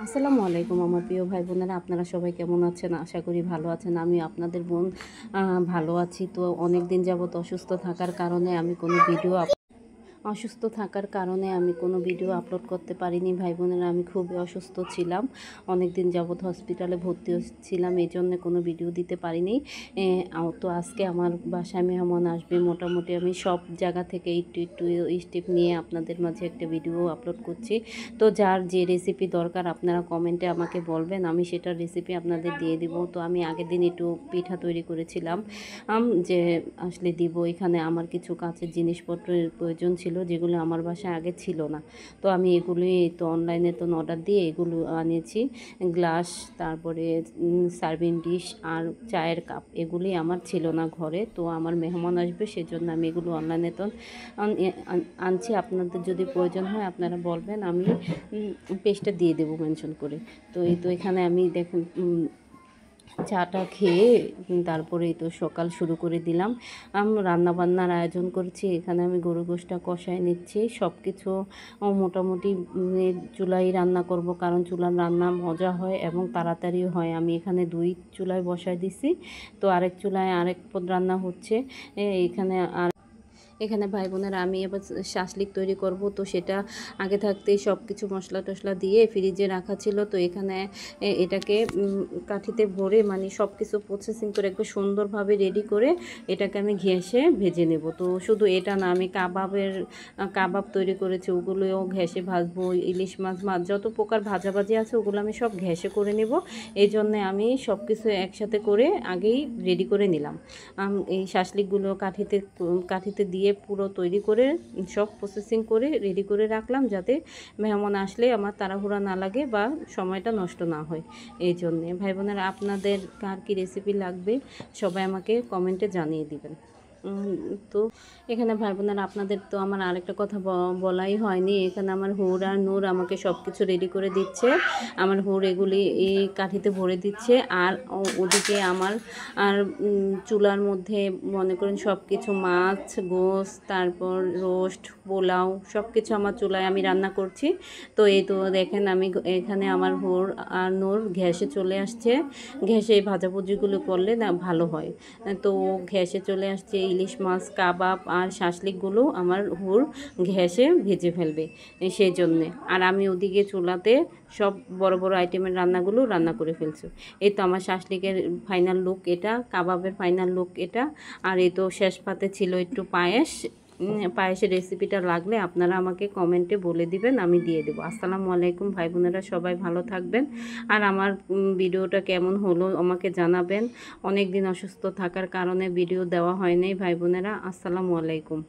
আসসালামু আলাইকুম আমার প্রিয় ভাই বোনেরা, আপনারা সবাই কেমন আছেন? আশা করি ভালো আছেন। আমি আপনাদের বোন ভালো আছি। তো অনেক দিন যাবত অসুস্থ থাকার কারণে আমি কোনো ভিডিও আপলোড করতে পারিনি ভাই বোনেরা। আমি খুবই অসুস্থ ছিলাম, অনেক দিন যাবৎ হসপিটালে ভর্তি ছিলাম, এই জন্য কোনো ভিডিও দিতে পারিনি। তো আজকে আমার বাসায় মেহমান আসবে, মোটামুটি আমি সব জায়গা থেকে একটু একটু স্টেপ নিয়ে আপনাদের মাঝে একটা ভিডিও আপলোড করছি। তো যার যে রেসিপি দরকার আপনারা কমেন্টে আমাকে বলবেন, আমি সেটার রেসিপি আপনাদের দিয়ে দিব। তো আমি আগের দিন একটু পিঠা তৈরি করেছিলাম, যে আসলে দিব। এখানে আমার কিছু কাঁচের জিনিসপত্রের প্রয়োজন ছিল, যেগুলো আমার বাসায় আগে ছিল না। তো আমি এগুলি তো অনলাইনে তো অর্ডার দিয়ে এগুলো আনিয়েছি। গ্লাস, তারপরে সার্ভিং ডিশ আর চায়ের কাপ, এগুলি আমার ছিল না ঘরে। তো আমার মেহমান আসবে, সেজন্য আমি এগুলো অনলাইনে তো আনছি। আপনাদের যদি প্রয়োজন হয় আপনারা বলবেন, আমি পেজটা দিয়ে দেবো মেনশন করে। তো এই তো এখানে আমি দেখুন চাটা খেয়ে তারপরে তো সকাল শুরু করে দিলাম। রান্নাবান্নার আয়োজন করছি। এখানে আমি গরু গোশটা কষায় নিচ্ছি। সব কিছু মোটামুটি চুলায় রান্না করব, কারণ চুলার রান্না মজা হয় এবং তাড়াতাড়িও হয়। আমি এখানে 2 চুলায় বসায় দিছি। তো আরেক চুলায় আরেক পদ রান্না হচ্ছে। এখানে ভাই বোনেরা আমি এবার শাসলিক তৈরি করব। তো সেটা আগে থাকতেই সব কিছু মশলা টশলা দিয়ে ফ্রিজে রাখা ছিল। তো এখানে এটাকে কাঠিতে ভরে, মানে সব কিছু প্রসেসিং করে একটু সুন্দরভাবে রেডি করে এটাকে আমি ঘেঁষে ভেজে নেব। তো শুধু এটা না, আমি কাবাব তৈরি করেছি, ওগুলোও ঘেঁষে ভাজবো। ইলিশ মাছ যত প্রকার ভাজাভাজি আছে ওগুলো আমি সব ঘেঁষে করে নেব। এই জন্যে আমি সব কিছু একসাথে করে আগেই রেডি করে নিলাম। এই শাসলিকগুলো কাঠিতে দিয়ে পুরো তৈরি করে সব প্রসেসিং করে রেডি করে রাখলাম, যাতে মেহমান আসলে আমার তাড়াহুড়া না লাগে বা সময়টা নষ্ট না হয়। এই জন্যে ভাই বোনেরা, আপনাদের কার কী রেসিপি লাগবে সবাই আমাকে কমেন্টে জানিয়ে দিবেন। তো এখানে ভাই বোনেরা, আপনাদের তো আমার আরেকটা কথা বলাই হয়নি। এখানে আমার হুর আর নূর আমাকে সব কিছু রেডি করে দিচ্ছে। আমার হুর এগুলি এই কাঠিতে ভরে দিচ্ছে, আর ওদিকে আমার চুলার মধ্যে মনে করেন সব কিছু মাছ, গোশত, তারপর রোস্ট, পোলাও সব কিছু আমার চুলায় আমি রান্না করছি। তো এই তো দেখেন, আমি এখানে আমার হুর আর নূর ঘ্যাসে চলে আসছে। ঘ্যাসে এই ভাজাভুজিগুলো করলে না ভালো হয়। তো ঘ্যাসে চলে আসছে। ইলিশ মাছ, কাবাব আর শাসলিকগুলো আমার হুর ঘ্যাসে ভেজে ফেলবে, সেই জন্যে। আর আমি ওদিকে চুলাতে সব বড় বড় আইটেমের রান্নাগুলো রান্না করে ফেলছি। এই তো আমার শাসলিকের ফাইনাল লুক এটা, কাবাবের ফাইনাল লুক এটা। আর এই তো শেষ পাতে ছিল একটু পায়েস। পায়েসের রেসিপিটা লাগলে আপনারা আমাকে কমেন্টে বলে দিবেন, আমি দিয়ে দেবো। আসসালামু আলাইকুম ভাই বোনেরা, সবাই ভালো থাকবেন। আর আমার ভিডিওটা কেমন হলো আমাকে জানাবেন। অনেক দিন অসুস্থ থাকার কারণে ভিডিও দেওয়া হয়নি ভাই বোনেরা। আসসালামু আলাইকুম।